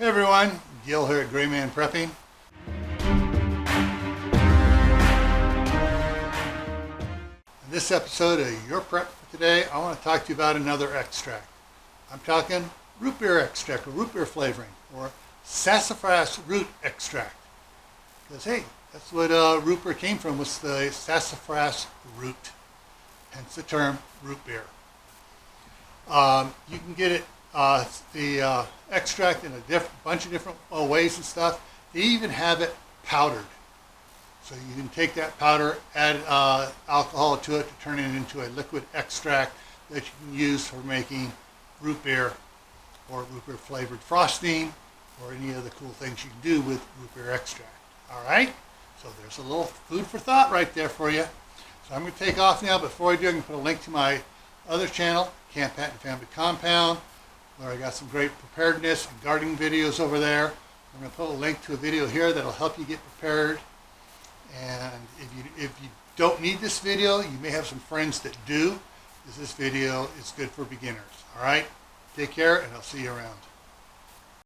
Hey everyone, Gil here at graymanprepping. In this episode of Your Prep for today, I want to talk to you about another extract. I'm talking root beer extract or root beer flavoring or sassafras root extract. Because hey, that's what root beer came from, was the sassafras root, hence the term root beer. You can get it, the extract in a bunch of different ways and stuff. They even have it powdered. So you can take that powder, add alcohol to it to turn it into a liquid extract that you can use for making root beer or root beer flavored frosting or any other cool things you can do with root beer extract. All right? So there's a little food for thought right there for you. So I'm going to take off now. Before I do, I'm going to put a link to my other channel, Camp Pat and Family Compound, where I got some great preparedness and gardening videos over there. I'm going to put a link to a video here that'll help you get prepared. And if you don't need this video, you may have some friends that do, because this video is good for beginners. All right? Take care, and I'll see you around.